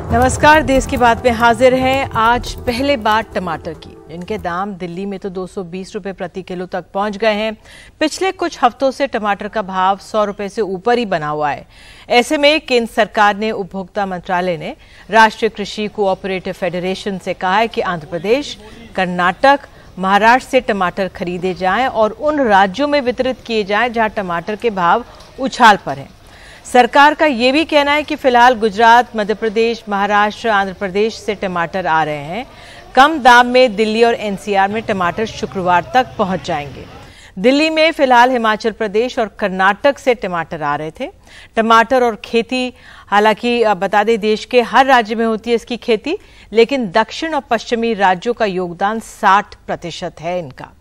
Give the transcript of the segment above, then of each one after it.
नमस्कार, देश की बात में हाजिर हैं। आज पहले बार टमाटर की, जिनके दाम दिल्ली में तो 220 रुपए प्रति किलो तक पहुंच गए हैं। पिछले कुछ हफ्तों से टमाटर का भाव 100 रुपए से ऊपर ही बना हुआ है। ऐसे में केंद्र सरकार ने, उपभोक्ता मंत्रालय ने राष्ट्रीय कृषि कोऑपरेटिव फेडरेशन से कहा है कि आंध्र प्रदेश, कर्नाटक, महाराष्ट्र से टमाटर खरीदे जाएं और उन राज्यों में वितरित किए जाएं जहां टमाटर के भाव उछाल पर हैं। सरकार का ये भी कहना है कि फिलहाल गुजरात, मध्य प्रदेश, महाराष्ट्र, आंध्र प्रदेश से टमाटर आ रहे हैं। कम दाम में दिल्ली और एनसीआर में टमाटर शुक्रवार तक पहुंच जाएंगे। दिल्ली में फिलहाल हिमाचल प्रदेश और कर्नाटक से टमाटर आ रहे थे। टमाटर और खेती, हालांकि बता दें देश के हर राज्य में होती है इसकी खेती, लेकिन दक्षिण और पश्चिमी राज्यों का योगदान 60% है इनका।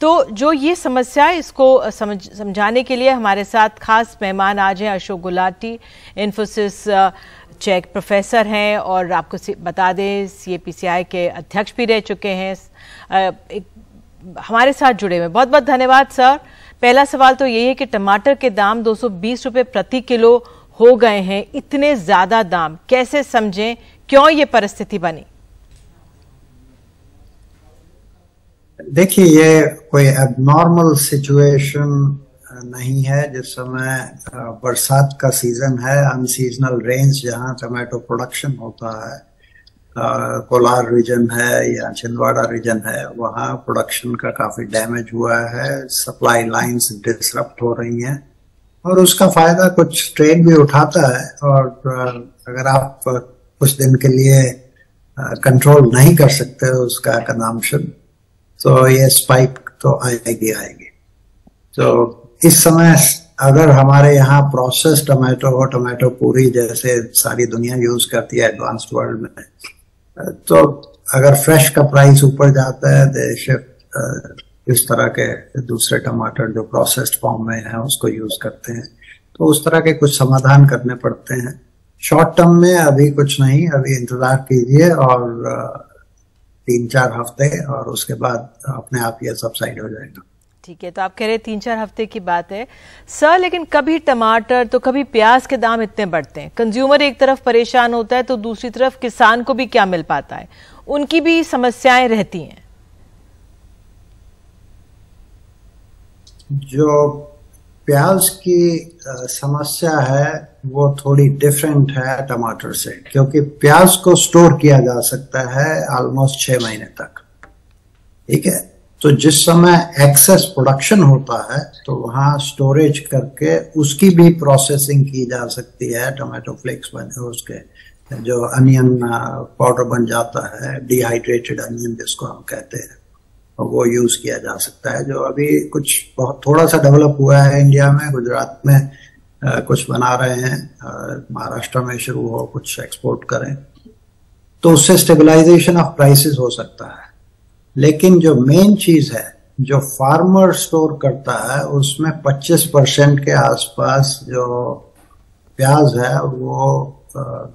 तो जो ये समस्या है, इसको समझाने के लिए हमारे साथ खास मेहमान आज हैं अशोक गुलाटी, इन्फोसिस चेक प्रोफेसर हैं और आपको बता दें सीएपीसीआई के अध्यक्ष भी रह चुके हैं, हमारे साथ जुड़े हुए। बहुत बहुत धन्यवाद सर। पहला सवाल तो यही है कि टमाटर के दाम 220 रुपए प्रति किलो हो गए हैं। इतने ज्यादा दाम कैसे समझें, क्यों ये परिस्थिति बनी? देखिए, ये कोई एबनॉर्मल सिचुएशन नहीं है। जिस समय बरसात का सीजन है, अनसीजनल रेंज जहां टमाटो प्रोडक्शन होता है, कोलार रीजन है या छिंदवाड़ा रीजन है, वहां प्रोडक्शन का काफी डैमेज हुआ है। सप्लाई लाइंस डिसरप्ट हो रही हैं और उसका फायदा कुछ ट्रेड भी उठाता है। और अगर आप कुछ दिन के लिए कंट्रोल नहीं कर सकते उसका कंजम्पशन, तो ये स्पाइक तो आएगी। तो इस समय अगर हमारे यहाँ प्रोसेस टमाटो हो, टमाटो पूरी जैसे सारी दुनिया यूज करती है एडवांस्ड वर्ल्ड में, तो अगर फ्रेश का प्राइस ऊपर जाता है, इस तरह के दूसरे टमाटर जो प्रोसेस्ड फॉर्म में है उसको यूज करते हैं। तो उस तरह के कुछ समाधान करने पड़ते हैं। शॉर्ट टर्म में अभी कुछ नहीं, अभी इंतजार कीजिए और 3-4 हफ्ते, और उसके बाद अपने आप ये सबसाइड हो जाएगा। ठीक है, तो आप कह रहे हैं 3-4 हफ्ते की बात है सर, लेकिन कभी टमाटर तो कभी प्याज के दाम इतने बढ़ते हैं। कंज्यूमर एक तरफ परेशान होता है तो दूसरी तरफ किसान को भी क्या मिल पाता है, उनकी भी समस्याएं रहती हैं। जो प्याज की समस्या है वो थोड़ी डिफरेंट है टमाटर से, क्योंकि प्याज को स्टोर किया जा सकता है ऑलमोस्ट 6 महीने तक। ठीक है, तो जिस समय एक्सेस प्रोडक्शन होता है तो वहां स्टोरेज करके उसकी भी प्रोसेसिंग की जा सकती है। टमाटो फ्लेक्स बने, उसके जो अनियन पाउडर बन जाता है, डिहाइड्रेटेड अनियन जिसको हम कहते हैं, वो यूज किया जा सकता है। जो अभी कुछ बहुत थोड़ा सा डेवलप हुआ है इंडिया में, गुजरात में कुछ बना रहे हैं, महाराष्ट्र में शुरू हो, कुछ एक्सपोर्ट करें, तो उससे स्टेबलाइजेशन ऑफ प्राइसेस हो सकता है। लेकिन जो मेन चीज है, जो फार्मर स्टोर करता है, उसमें 25% के आसपास जो प्याज है वो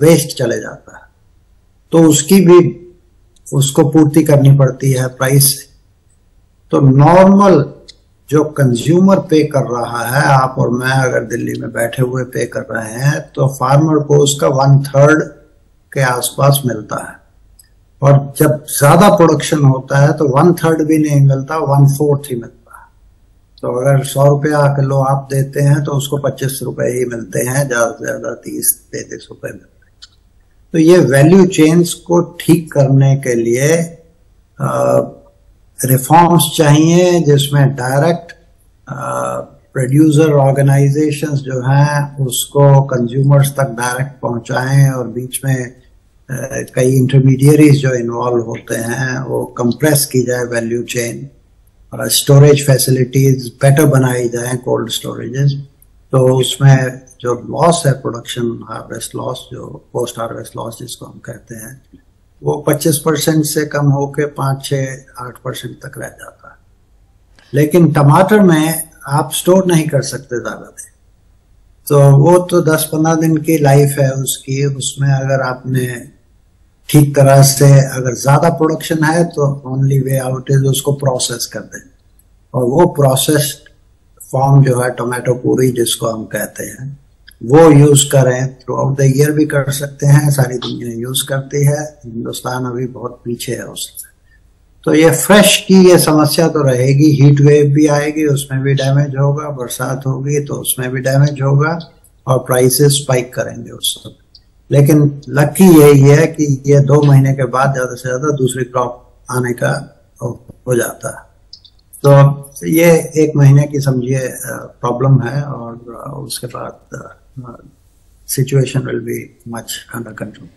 वेस्ट चले जाता है, तो उसकी भी उसको पूर्ति करनी पड़ती है प्राइस से। तो नॉर्मल जो कंज्यूमर पे कर रहा है, आप और मैं अगर दिल्ली में बैठे हुए पे कर रहे हैं, तो फार्मर को उसका 1/3 के आसपास मिलता है। और जब ज्यादा प्रोडक्शन होता है तो 1/3 भी नहीं मिलता, 1/4 ही मिलता है। तो अगर 100 रुपया किलो आप देते हैं तो उसको 25 रुपए ही मिलते हैं, ज्यादा से ज्यादा 30-33 रुपए मिलते हैं। तो ये वैल्यू चेन्स को ठीक करने के लिए रिफॉर्म्स चाहिए, जिसमें डायरेक्ट प्रोड्यूसर ऑर्गेनाइजेशंस जो हैं उसको कंज्यूमर्स तक डायरेक्ट पहुंचाएं, और बीच में कई इंटरमीडियरीज जो इन्वॉल्व होते हैं वो कंप्रेस की जाए वैल्यू चेन, और स्टोरेज फैसिलिटीज बेटर बनाई जाए, कोल्ड स्टोरेजेस। तो उसमें जो लॉस है, प्रोडक्शन हार्वेस्ट लॉस, जो पोस्ट हार्वेस्ट लॉस जिसको हम कहते हैं, वो 25% से कम होके 5-6-8% तक रह जाता है। लेकिन टमाटर में आप स्टोर नहीं कर सकते ज्यादा दिन, तो वो तो 10-15 दिन की लाइफ है उसकी। उसमें अगर आपने ठीक तरह से, अगर ज्यादा प्रोडक्शन है तो ओनली वे आउट इज उसको प्रोसेस कर दें, और वो प्रोसेस्ड फॉर्म जो है टमाटो पूरी जिसको हम कहते हैं, वो यूज करें, थ्रू आउट द ईयर भी कर सकते हैं, सारी दुनिया यूज करती है, हिंदुस्तान अभी बहुत पीछे है उससे। तो ये फ्रेश की ये समस्या तो रहेगी, हीट वेव भी आएगी, उसमें भी डैमेज होगा, बरसात होगी तो उसमें भी डैमेज होगा और प्राइसेस स्पाइक करेंगे उस सब। लेकिन लकी यही है कि ये 2 महीने के बाद ज्यादा से ज्यादा दूसरी क्रॉप आने का हो जाता है। तो ये 1 महीने की समझिए प्रॉब्लम है और उसके बाद situation will be much under control.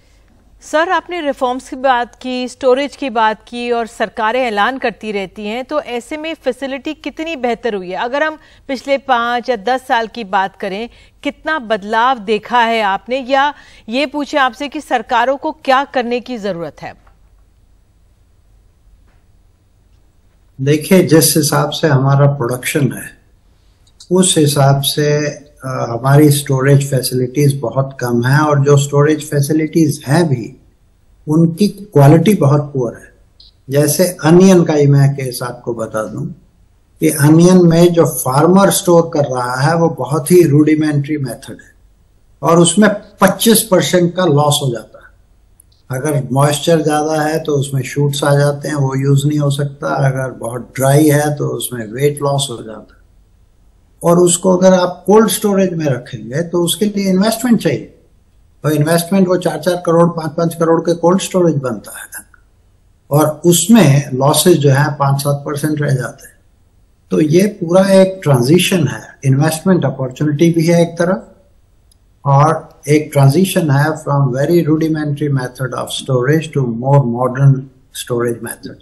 Sir, आपने रिफॉर्म्स की बात की, स्टोरेज की बात की और सरकारें ऐलान करती रहती हैं, तो ऐसे में फैसिलिटी कितनी बेहतर हुई है? अगर हम पिछले 5 या 10 साल की बात करें, कितना बदलाव देखा है आपने, या ये पूछे आपसे कि सरकारों को क्या करने की जरूरत है? देखिए, जिस हिसाब से हमारा प्रोडक्शन है उस हिसाब से हमारी स्टोरेज फैसिलिटीज बहुत कम है, और जो स्टोरेज फैसिलिटीज हैं भी उनकी क्वालिटी बहुत पुअर है। जैसे अनियन का ही मैं केस आपको बता दूं कि अनियन में जो फार्मर स्टोर कर रहा है वो बहुत ही रूडिमेंट्री मेथड है और उसमें 25% का लॉस हो जाता है। अगर मॉइस्चर ज्यादा है तो उसमें शूट्स आ जाते हैं, वो यूज नहीं हो सकता। अगर बहुत ड्राई है तो उसमें वेट लॉस हो जाता है। और उसको अगर आप कोल्ड स्टोरेज में रखेंगे तो उसके लिए इन्वेस्टमेंट चाहिए, और इन्वेस्टमेंट वो 4-4 करोड़ 5-5 करोड़ के कोल्ड स्टोरेज बनता है, और उसमें लॉसेज जो है 5-7% रह जाते हैं। तो ये पूरा एक ट्रांजिशन है, इन्वेस्टमेंट अपॉर्चुनिटी भी है एक तरफ, और एक ट्रांजिशन है from very rudimentary method of storage to more modern storage method.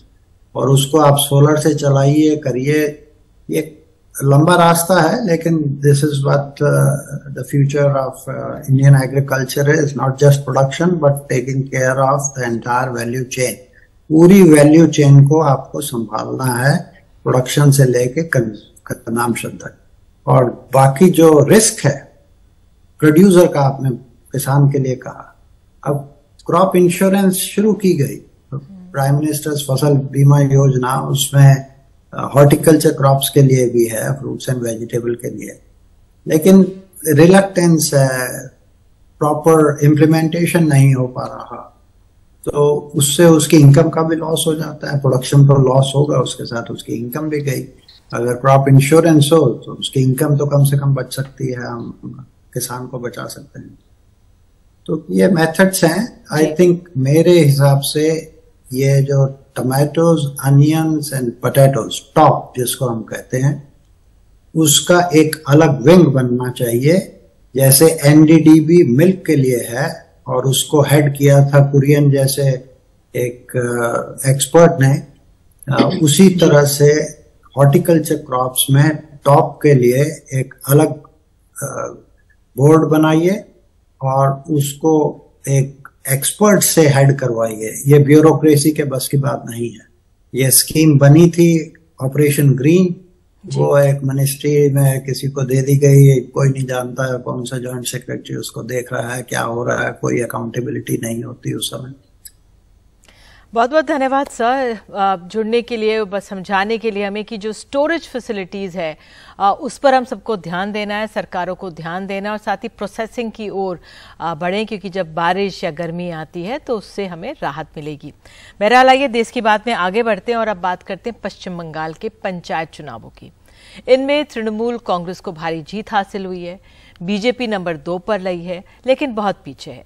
और उसको आप सोलर से चलाइए, करिए, ये लंबा रास्ता है, लेकिन this is what the future of Indian agriculture is, not just production but taking care of the entire value chain. पूरी वैल्यू चेन को आपको संभालना है, प्रोडक्शन से लेके कंजम्पशन तक। और बाकी जो रिस्क है प्रोड्यूसर का, आपने किसान के लिए कहा, अब क्रॉप इंश्योरेंस शुरू की गई, प्राइम मिनिस्टर्स फसल बीमा योजना, उसमें हॉर्टिकल्चर क्रॉप्स के लिए भी है, फ्रूट्स एंड वेजिटेबल के लिए, लेकिन रिलक्टेंस है, प्रॉपर इम्प्लीमेंटेशन नहीं हो पा रहा, तो उससे उसकी इनकम का भी लॉस हो जाता है। प्रोडक्शन तो लॉस होगा, उसके साथ उसकी इनकम भी गई। अगर क्रॉप इंश्योरेंस हो तो उसकी इनकम तो कम से कम बच सकती है, हम किसान को बचा सकते हैं। तो ये मेथड्स हैं। आई थिंक मेरे हिसाब से ये जो tomatoes, onions and potatoes, top जिसको हम कहते हैं, उसका एक अलग विंग बनना चाहिए, जैसे एनडीडीबी मिल्क के लिए है, और उसको हेड किया था कुरियन जैसे एक एक्सपर्ट ने। उसी तरह से हॉर्टिकल्चर क्रॉप्स में टॉप के लिए एक अलग बोर्ड बनाइए और उसको एक एक्सपर्ट से हेड करवाइए। ये ब्यूरोक्रेसी के बस की बात नहीं है। ये स्कीम बनी थी ऑपरेशन ग्रीन, वो एक मिनिस्ट्री में किसी को दे दी गई, कोई नहीं जानता है कौन सा जॉइंट सेक्रेटरी उसको देख रहा है, क्या हो रहा है, कोई अकाउंटेबिलिटी नहीं होती उस समय। बहुत बहुत धन्यवाद सर जुड़ने के लिए, बस समझाने के लिए हमें कि जो स्टोरेज फैसिलिटीज़ है उस पर हम सबको ध्यान देना है, सरकारों को ध्यान देना, और साथ ही प्रोसेसिंग की ओर बढ़ें, क्योंकि जब बारिश या गर्मी आती है तो उससे हमें राहत मिलेगी। बहरहाल आइए देश की बात में आगे बढ़ते हैं और अब बात करते हैं पश्चिम बंगाल के पंचायत चुनावों की। इनमें तृणमूल कांग्रेस को भारी जीत हासिल हुई है, बीजेपी नंबर 2 पर रही है, लेकिन बहुत पीछे है।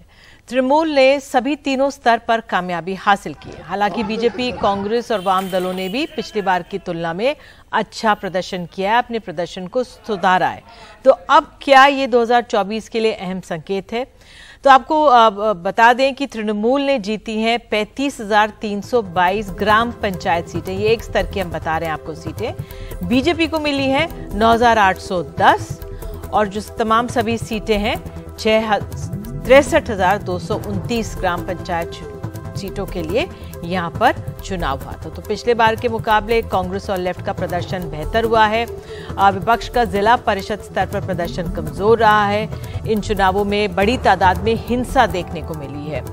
तृणमूल ने सभी तीनों स्तर पर कामयाबी हासिल की है। हालांकि बीजेपी, कांग्रेस और वाम दलों ने भी पिछली बार की तुलना में अच्छा प्रदर्शन किया है, अपने प्रदर्शन को सुधारा है। तो अब क्या ये 2024 के लिए अहम संकेत है? तो आपको बता दें कि तृणमूल ने जीती हैं 35,322 ग्राम पंचायत सीटें, ये एक स्तर की हम बता रहे हैं आपको सीटें। बीजेपी को मिली हैं 9,810, और जो तमाम सभी सीटें हैं 63,229 ग्राम पंचायत सीटों के लिए यहाँ पर चुनाव हुआ था। तो पिछले बार के मुकाबले कांग्रेस और लेफ्ट का प्रदर्शन बेहतर हुआ है। विपक्ष का जिला परिषद स्तर पर प्रदर्शन कमजोर रहा है। इन चुनावों में बड़ी तादाद में हिंसा देखने को मिली है।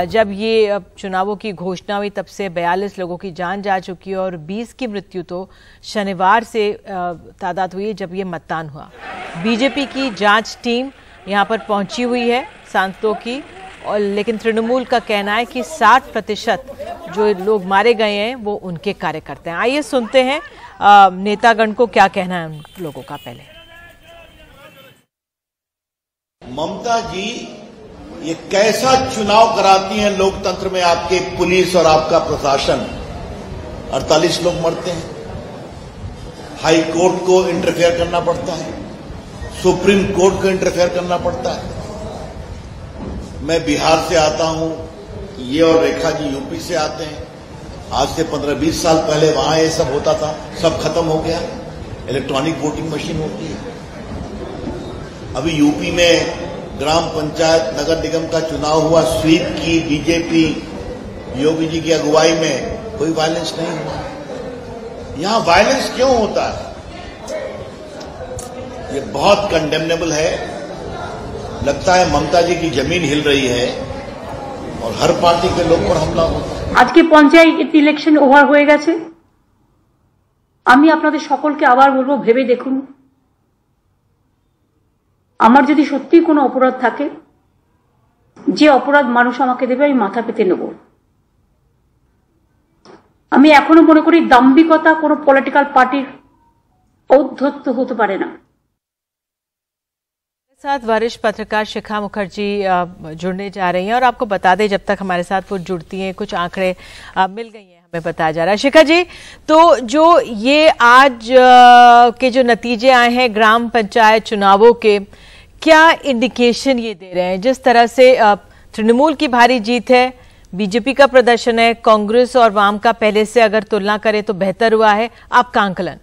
जब ये चुनावों की घोषणा हुई तब से 42 लोगों की जान जा चुकी है, और 20 की मृत्यु तो शनिवार से तादाद हुई जब ये मतदान हुआ। बीजेपी की जांच टीम यहाँ पर पहुंची हुई है सांसदों की, और लेकिन तृणमूल का कहना है कि 60% जो लोग मारे गए हैं वो उनके कार्यकर्ता हैं। आइए सुनते हैं नेतागण को क्या कहना है उन लोगों का। पहले ममता जी ये कैसा चुनाव कराती हैं लोकतंत्र में, आपके पुलिस और आपका प्रशासन। 48 लोग मरते हैं, हाई कोर्ट को इंटरफेयर करना पड़ता है, सुप्रीम कोर्ट को इंटरफेयर करना पड़ता है। मैं बिहार से आता हूं, ये और रेखा जी यूपी से आते हैं। आज से 15-20 साल पहले वहां ये सब होता था, सब खत्म हो गया, इलेक्ट्रॉनिक वोटिंग मशीन होती है। अभी यूपी में ग्राम पंचायत नगर निगम का चुनाव हुआ, स्वीप की बीजेपी योगी जी की अगुवाई में, कोई वायलेंस नहीं हुआ। यहां वायलेंस क्यों होता है? ये बहुत कंडेमनेबल है। लगता है ममता जी की जमीन हिल रही है और हर पार्टी के लोग पर हमला होता है। आज के पंचायत इलेक्शन ओभार হয়ে গেছে। আমি আপনাদের সকলকে আবার বলবো, ভেবে দেখুন, আমার যদি সত্যি কোনো অপরাধ থাকে, যে অপরাধ মানুষ আমাকে দেবে আমি মাথা পেতে নেব। আমি এখনো মনে করি দাম্ভিকতা কোনো পলিটিক্যাল পার্টির ঔদ্ধত্য হতে পারে না। साथ वरिष्ठ पत्रकार शिखा मुखर्जी जुड़ने जा रही हैं, और आपको बता दें जब तक हमारे साथ वो जुड़ती हैं कुछ आंकड़े मिल गई हैं, हमें बताया जा रहा है। शिखा जी, तो जो ये आज के जो नतीजे आए हैं ग्राम पंचायत चुनावों के, क्या इंडिकेशन ये दे रहे हैं? जिस तरह से तृणमूल की भारी जीत है, बीजेपी का प्रदर्शन है, कांग्रेस और वाम का पहले से अगर तुलना करें तो बेहतर हुआ है, आपका आंकलन?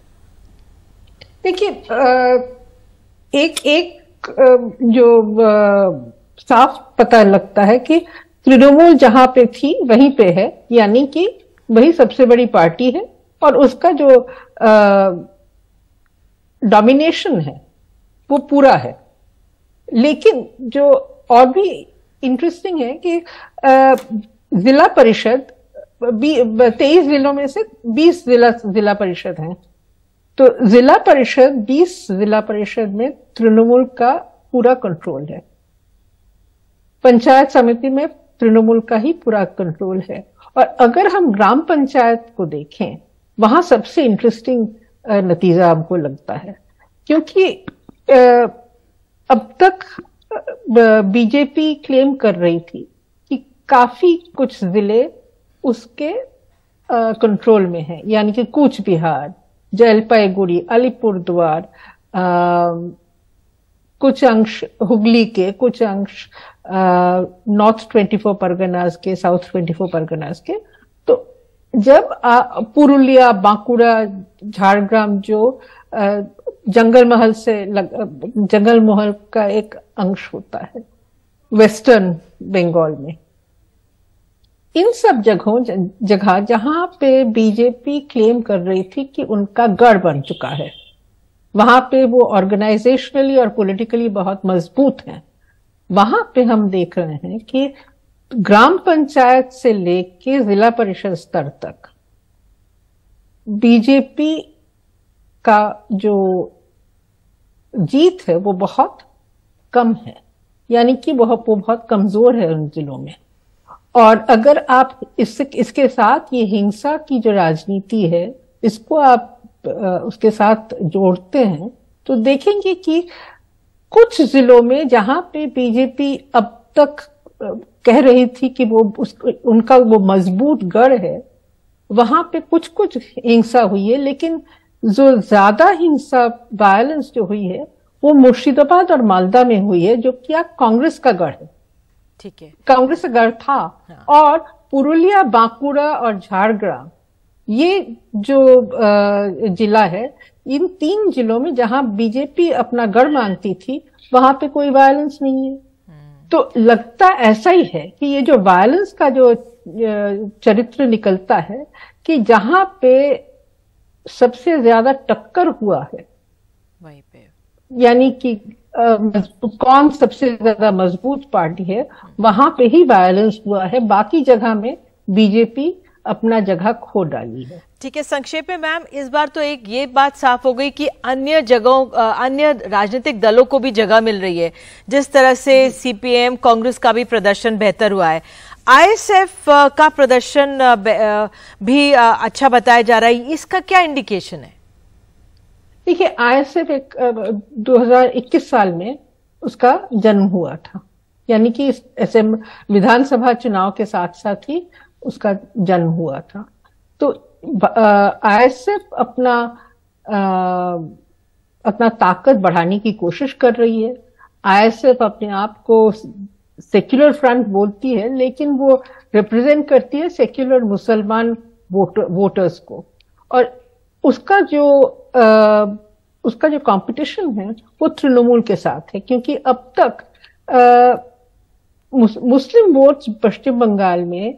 देखिए, एक जो साफ पता लगता है कि तृणमूल जहां पे थी वहीं पे है, यानी कि वही सबसे बड़ी पार्टी है और उसका जो डोमिनेशन है वो पूरा है। लेकिन जो और भी इंटरेस्टिंग है कि जिला परिषद 23 जिलों में से 20 जिला परिषद हैं, तो जिला परिषद 20 जिला परिषद में तृणमूल का पूरा कंट्रोल है। पंचायत समिति में तृणमूल का ही पूरा कंट्रोल है। और अगर हम ग्राम पंचायत को देखें, वहां सबसे इंटरेस्टिंग नतीजा हमको लगता है, क्योंकि अब तक बीजेपी क्लेम कर रही थी कि काफी कुछ जिले उसके कंट्रोल में हैं, यानी कि कूच बिहार, जलपाईगुड़ी, अलीपुरद्वार, कुछ अंश हुगली के, कुछ अंश नॉर्थ 24 परगनास के, साउथ 24 परगनास के। तो जब पुरुलिया, बांकुड़ा, झारग्राम जो जंगल महल का एक अंश होता है वेस्टर्न बंगाल में, इन सब जगह जहां पे बीजेपी क्लेम कर रही थी कि उनका गढ़ बन चुका है, वहां पे वो ऑर्गेनाइजेशनली और पॉलिटिकली बहुत मजबूत हैं, वहां पे हम देख रहे हैं कि ग्राम पंचायत से लेके जिला परिषद स्तर तक बीजेपी का जो जीत है वो बहुत कम है, यानी कि वो बहुत कमजोर है उन जिलों में। और अगर आप इसके साथ ये हिंसा की जो राजनीति है, इसको आप उसके साथ जोड़ते हैं, तो देखेंगे कि कुछ जिलों में जहां पे बीजेपी अब तक कह रही थी कि वो उनका वो मजबूत गढ़ है, वहां पे कुछ हिंसा हुई है, लेकिन जो ज्यादा हिंसा वायलेंस जो हुई है वो मुर्शिदाबाद और मालदा में हुई है, जो कि कांग्रेस का गढ़ है। ठीक है, कांग्रेस का गढ़ था। हाँ। और पुरुलिया, बांकुड़ा और झारग्राम, ये जो जिला है, इन 3 जिलों में जहां बीजेपी अपना गढ़ मांगती थी, वहां पे कोई वायलेंस नहीं है। तो लगता ऐसा ही है कि ये जो वायलेंस का जो चरित्र निकलता है कि जहां पे सबसे ज्यादा टक्कर हुआ है वहीं पे, यानी कि कौन सबसे ज्यादा मजबूत पार्टी है, वहां पे ही वायलेंस हुआ है। बाकी जगह में बीजेपी अपना जगह खो डाली है। ठीक है, संक्षेप में मैम, इस बार तो एक ये बात साफ हो गई कि अन्य जगहों, अन्य राजनीतिक दलों को भी जगह मिल रही है। जिस तरह से सीपीएम, कांग्रेस का भी प्रदर्शन बेहतर हुआ है, आईएसएफ का प्रदर्शन भी अच्छा बताया जा रहा है, इसका क्या इंडिकेशन है? देखिए, आईएसएफ 2021 साल में उसका जन्म हुआ था, यानी कि ऐसे विधानसभा चुनाव के साथ साथ ही उसका जन्म हुआ था। तो आईएसएफ अपना ताकत बढ़ाने की कोशिश कर रही है। आईएसएफ अपने आप को सेक्युलर फ्रंट बोलती है, लेकिन वो रिप्रेजेंट करती है सेक्युलर मुसलमान वोटर्स को, और उसका जो कंपटीशन है वो तृणमूल के साथ है, क्योंकि अब तक मुस्लिम वोट्स पश्चिम बंगाल में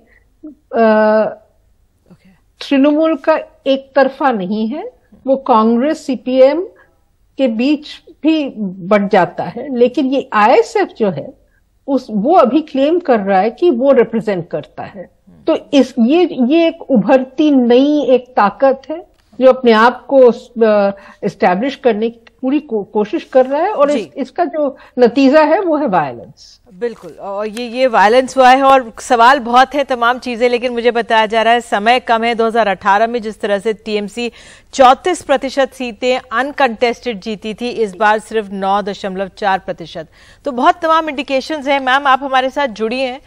तृणमूल का एक तरफा नहीं है, वो कांग्रेस सीपीएम के बीच भी बढ़ जाता है। लेकिन ये आईएसएफ जो है वो अभी क्लेम कर रहा है कि वो रिप्रेजेंट करता है। तो ये एक उभरती नई एक ताकत है जो अपने आप को एस्टैब्लिश करने की पूरी कोशिश कर रहा है, और इसका जो नतीजा है वो है वायलेंस। बिल्कुल, और ये वायलेंस हुआ है, और सवाल बहुत है, तमाम चीजें, लेकिन मुझे बताया जा रहा है समय कम है। 2018 में जिस तरह से टीएमसी 34% सीटें अनकंटेस्टेड जीती थी, इस बार सिर्फ 9.4%। तो बहुत तमाम इंडिकेशंस हैं। मैम, आप हमारे साथ जुड़ी हैं,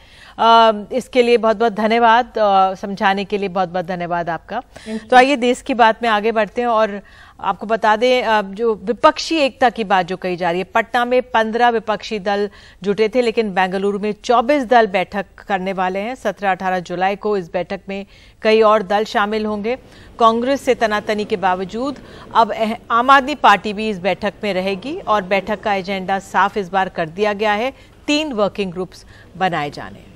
इसके लिए बहुत बहुत धन्यवाद, समझाने के लिए बहुत बहुत धन्यवाद आपका। तो आइए देश की बात में आगे बढ़ते हैं, और आपको बता दें जो विपक्षी एकता की बात जो कही जा रही है, पटना में 15 विपक्षी दल जुटे थे, लेकिन बेंगलुरु में 24 दल बैठक करने वाले हैं। 17-18 जुलाई को इस बैठक में कई और दल शामिल होंगे। कांग्रेस से तनातनी के बावजूद अब आम आदमी पार्टी भी इस बैठक में रहेगी, और बैठक का एजेंडा साफ इस बार कर दिया गया है, 3 वर्किंग ग्रुप्स बनाए जाने।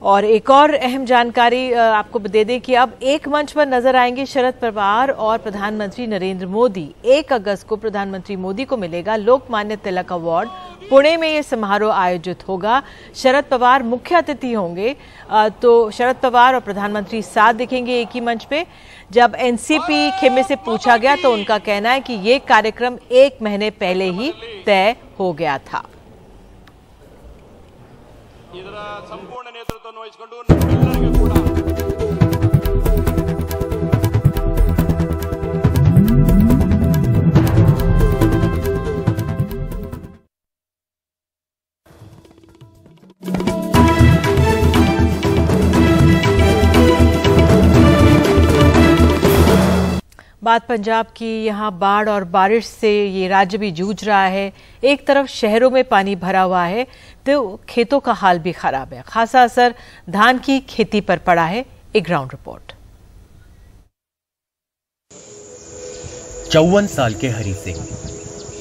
और एक और अहम जानकारी आपको दे दें कि अब एक मंच पर नजर आएंगे शरद पवार और प्रधानमंत्री नरेंद्र मोदी। 1 अगस्त को प्रधानमंत्री मोदी को मिलेगा लोकमान्य तिलक अवार्ड। पुणे में ये समारोह आयोजित होगा। शरद पवार मुख्य अतिथि होंगे। तो शरद पवार और प्रधानमंत्री साथ दिखेंगे एक ही मंच पे। जब एनसीपी खेमे से पूछा गया तो उनका कहना है कि ये कार्यक्रम 1 महीने पहले ही तय हो गया था। ಇದರ ಸಂಪೂರ್ಣ ನೇತೃತ್ವವನ್ನು ವಹಿಸಿಕೊಂಡು ನಮ್ಮೆಲ್ಲರಿಗೂ ಕೂಡ बात पंजाब की, यहाँ बाढ़ और बारिश से ये राज्य भी जूझ रहा है। एक तरफ शहरों में पानी भरा हुआ है तो खेतों का हाल भी खराब है। खासा असर धान की खेती पर पड़ा है। एक ग्राउंड रिपोर्ट। 54 साल के हरी सिंह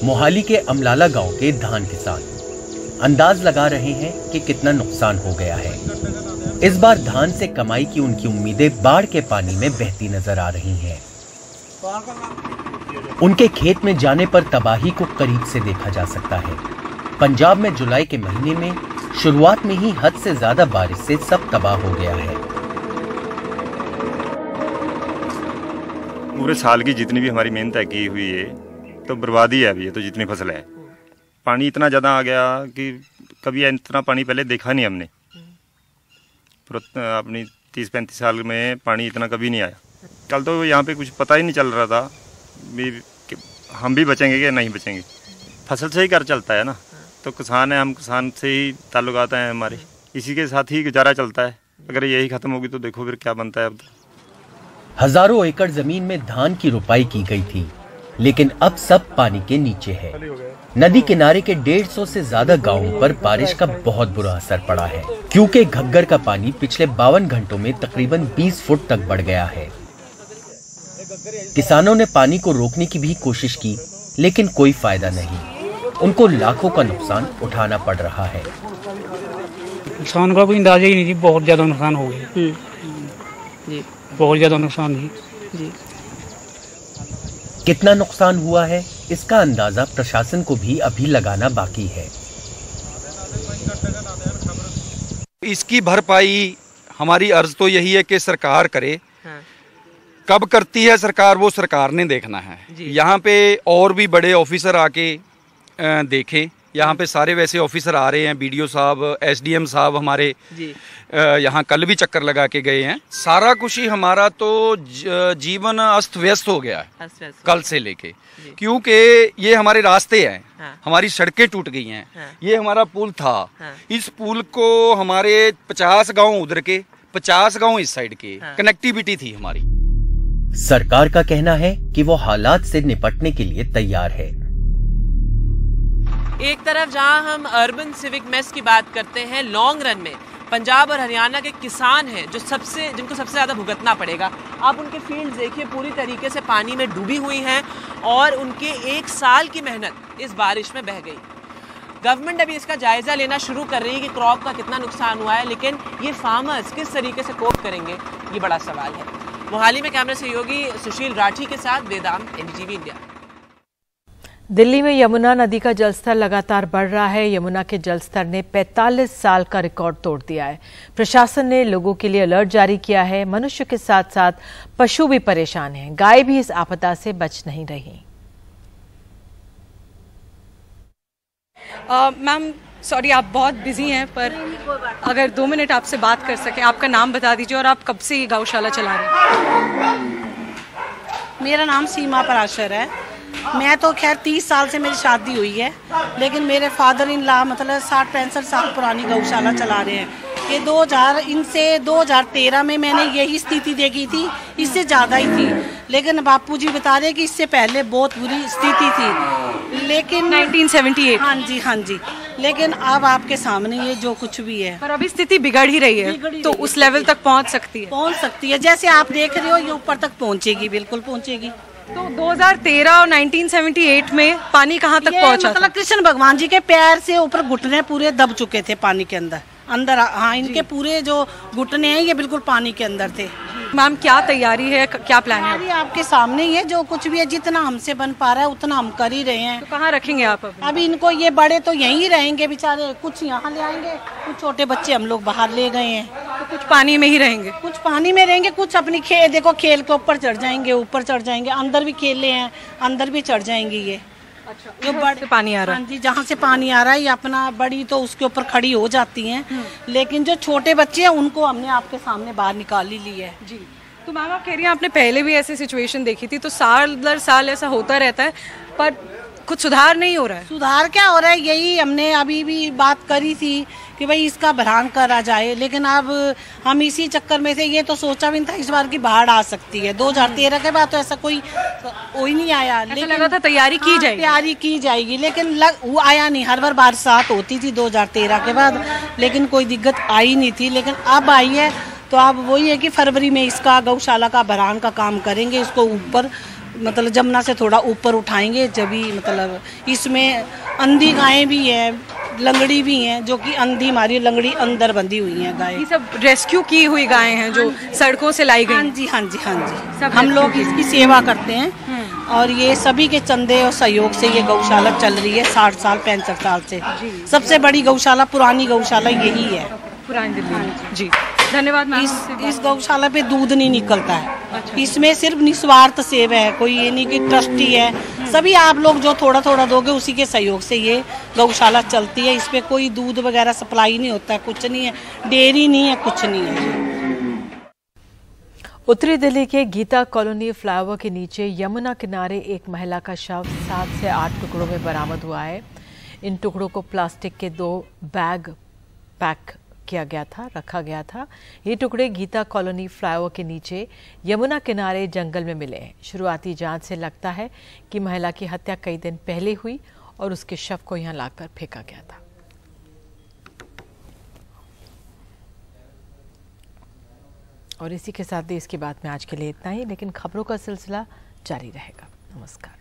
मोहाली के अमलाला गांव के धान किसान अंदाज लगा रहे हैं कि कितना नुकसान हो गया है। इस बार धान से कमाई की उनकी उम्मीदें बाढ़ के पानी में बहती नजर आ रही हैं। उनके खेत में जाने पर तबाही को करीब से देखा जा सकता है। पंजाब में जुलाई के महीने में शुरुआत में ही हद से ज्यादा बारिश से सब तबाह हो गया है। पूरे साल की जितनी भी हमारी मेहनत की हुई है तो बर्बादी है अभी। ये तो जितनी फसल है, पानी इतना ज़्यादा आ गया कि कभी इतना पानी पहले देखा नहीं हमने। अपनी 30-35 साल में पानी इतना कभी नहीं आया। कल तो यहाँ पे कुछ पता ही नहीं चल रहा था भी कि हम भी बचेंगे कि नहीं बचेंगे। फसल से ही घर चलता है ना, तो किसान है, हम किसान से ही ताल्लुकात हैं हमारे, इसी के साथ ही गुजारा चलता है। अगर यही खत्म होगी तो देखो फिर क्या बनता है। अब हजारों एकड़ जमीन में धान की रुपाई की गई थी, लेकिन अब सब पानी के नीचे है। नदी किनारे के 150 से ज्यादा गांवों पर बारिश का बहुत बुरा असर पड़ा है, क्योंकि घग्गर का पानी पिछले 52 घंटों में तकरीबन 20 फुट तक बढ़ गया है। किसानों ने पानी को रोकने की भी कोशिश की, लेकिन कोई फायदा नहीं। उनको लाखों का नुकसान उठाना पड़ रहा है। नुकसान का कोई अंदाजा ही नहीं जी, बहुत ज्यादा नुकसान हो गया जी, बहुत ज्यादा नुकसान जी। कितना नुकसान हुआ है इसका अंदाजा प्रशासन को भी अभी लगाना बाकी है। इसकी भरपाई हमारी अर्ज तो यही है कि सरकार करे। कब करती है सरकार वो सरकार ने देखना है। यहाँ पे और भी बड़े ऑफिसर आके देखें। यहाँ पे सारे वैसे ऑफिसर आ रहे हैं, बीडीओ साहब, एसडीएम साहब हमारे यहाँ कल भी चक्कर लगा के गए हैं। सारा कुछ ही हमारा तो जीवन अस्त व्यस्त हो गया है कल से लेके, क्योंकि ये हमारे रास्ते हैं, हमारी सड़कें टूट गई हैं। ये हमारा पुल था, इस पुल को हमारे 50 गांव उधर के 50 गांव इस साइड के कनेक्टिविटी थी हमारी। सरकार का कहना है कि वो हालात से निपटने के लिए तैयार है। एक तरफ जहां हम अर्बन सिविक मेस की बात करते हैं, लॉन्ग रन में पंजाब और हरियाणा के किसान हैं जो जिनको सबसे ज़्यादा भुगतना पड़ेगा। आप उनके फील्ड देखिए, पूरी तरीके से पानी में डूबी हुई हैं और उनके 1 साल की मेहनत इस बारिश में बह गई। गवर्नमेंट अभी इसका जायज़ा लेना शुरू कर रही है कि क्रॉप का कितना नुकसान हुआ है, लेकिन ये फार्मर्स किस तरीके से कोप करेंगे, ये बड़ा सवाल है। मोहाली में कैमरा सहयोगी सुशील राठी के साथ वेदांत, एनडीटीवी इंडिया। दिल्ली में यमुना नदी का जलस्तर लगातार बढ़ रहा है। यमुना के जलस्तर ने 45 साल का रिकॉर्ड तोड़ दिया है। प्रशासन ने लोगों के लिए अलर्ट जारी किया है। मनुष्य के साथ साथ पशु भी परेशान हैं। गाय भी इस आपदा से बच नहीं रही। मैम सॉरी, आप बहुत बिजी हैं, पर अगर 2 मिनट आपसे बात कर सकें। आपका नाम बता दीजिए और आप कब से ये गौशाला चला रहे हैं? मेरा नाम सीमा पराशर है। मैं तो खैर 30 साल से मेरी शादी हुई है, लेकिन मेरे फादर इन लॉ मतलब 60-65 साल पुरानी गौशाला चला रहे हैं। ये 2013 में मैंने यही स्थिति देखी थी, इससे ज़्यादा ही थी, लेकिन बापूजी बता रहे कि इससे पहले बहुत बुरी स्थिति थी। लेकिन 1978। हाँ जी, लेकिन अब आपके सामने ये जो कुछ भी है, पर अभी स्थिति बिगड़ ही रही है, तो उस लेवल तक पहुंच सकती है। जैसे आप देख रहे हो ये ऊपर तक पहुंचेगी, बिल्कुल पहुंचेगी। तो 2013 और 1978 में पानी कहाँ तक पहुंचा? मतलब कृष्ण भगवान जी के पैर से ऊपर घुटने पूरे दब चुके थे पानी के अंदर। हाँ, इनके पूरे जो घुटने हैं ये बिल्कुल पानी के अंदर थे। मैम क्या तैयारी है, क्या प्लान है? तैयारी आपके सामने ही है, जो कुछ भी है जितना हमसे बन पा रहा है उतना हम कर ही रहे हैं। तो कहाँ रखेंगे आप अभी इनको? ये बड़े तो यहीं रहेंगे बेचारे, कुछ यहाँ ले आएंगे, कुछ छोटे बच्चे हम लोग बाहर ले गए हैं। तो कुछ पानी में ही रहेंगे? कुछ पानी में रहेंगे, कुछ अपनी देखो खेल के ऊपर चढ़ जाएंगे, अंदर भी खेले हैं, अंदर भी चढ़ जाएंगे। ये अच्छा, जो बड़े पानी आ रहा है? हाँ जी, जहाँ से पानी आ रहा है ये अपना बड़ी तो उसके ऊपर खड़ी हो जाती हैं, लेकिन जो छोटे बच्चे हैं उनको हमने आपके सामने बाहर निकाल ही ली है जी। तो मैम आप कह रही हैं आपने पहले भी ऐसी सिचुएशन देखी थी, तो साल दर साल ऐसा होता रहता है, पर कुछ सुधार नहीं हो रहा है। सुधार क्या हो रहा है, यही हमने अभी भी बात करी थी कि भाई इसका भरान करा जाए, लेकिन अब हम इसी चक्कर में से ये तो सोचा भी नहीं था इस बार की बाढ़ आ सकती है। 2013 के बाद तो ऐसा कोई नहीं आया, लेकिन लगा था तैयारी की जाएगी, लेकिन वो आया नहीं। हर बार बरसात होती थी 2013 के बाद, लेकिन कोई दिक्कत आई नहीं थी, लेकिन अब आई है। तो अब वही है कि फरवरी में इसका गौशाला का भरान का काम करेंगे, इसको ऊपर मतलब जमुना से थोड़ा ऊपर उठाएंगे, जब भी मतलब इसमें अंधी गायें भी हैं, लंगड़ी भी हैं, जो कि अंधी हमारी लंगड़ी अंदर बंधी हुई हैं गायें। ये सब रेस्क्यू की हुई गायें हैं जो सड़कों से लाई गई? हाँ जी। सब हम लोग इसकी सेवा करते हैं और ये सभी के चंदे और सहयोग से ये गौशाला चल रही है 60 साल 65 साल से। सबसे बड़ी गौशाला, पुरानी गौशाला यही है पुरानी दिल्ली। जी धन्यवाद मैम। इस गौशाला पे दूध नहीं निकलता है। अच्छा। इसमें सिर्फ निस्वार्थ सेवा है, कोई ये नहीं कि ट्रस्टी है, सभी आप लोग जो थोड़ा थोड़ा दोगे उसी के सहयोग से ये गौशाला चलती है। इस पे कोई दूध वगैरह सप्लाई नहीं होता है, कुछ नहीं है, डेयरी नहीं है, कुछ नहीं है। उत्तरी दिल्ली के गीता कॉलोनी फ्लाईओवर के नीचे यमुना किनारे एक महिला का शव 7 से 8 टुकड़ों में बरामद हुआ है। इन टुकड़ों को प्लास्टिक के 2 बैग पैक रखा गया था। ये टुकड़े गीता कॉलोनी फ्लाईओवर के नीचे यमुना किनारे जंगल में मिले हैं। शुरुआती जांच से लगता है कि महिला की हत्या कई दिन पहले हुई और उसके शव को यहां लाकर फेंका गया था। और इसी के साथ देश की बात में आज के लिए इतना ही, लेकिन खबरों का सिलसिला जारी रहेगा। नमस्कार।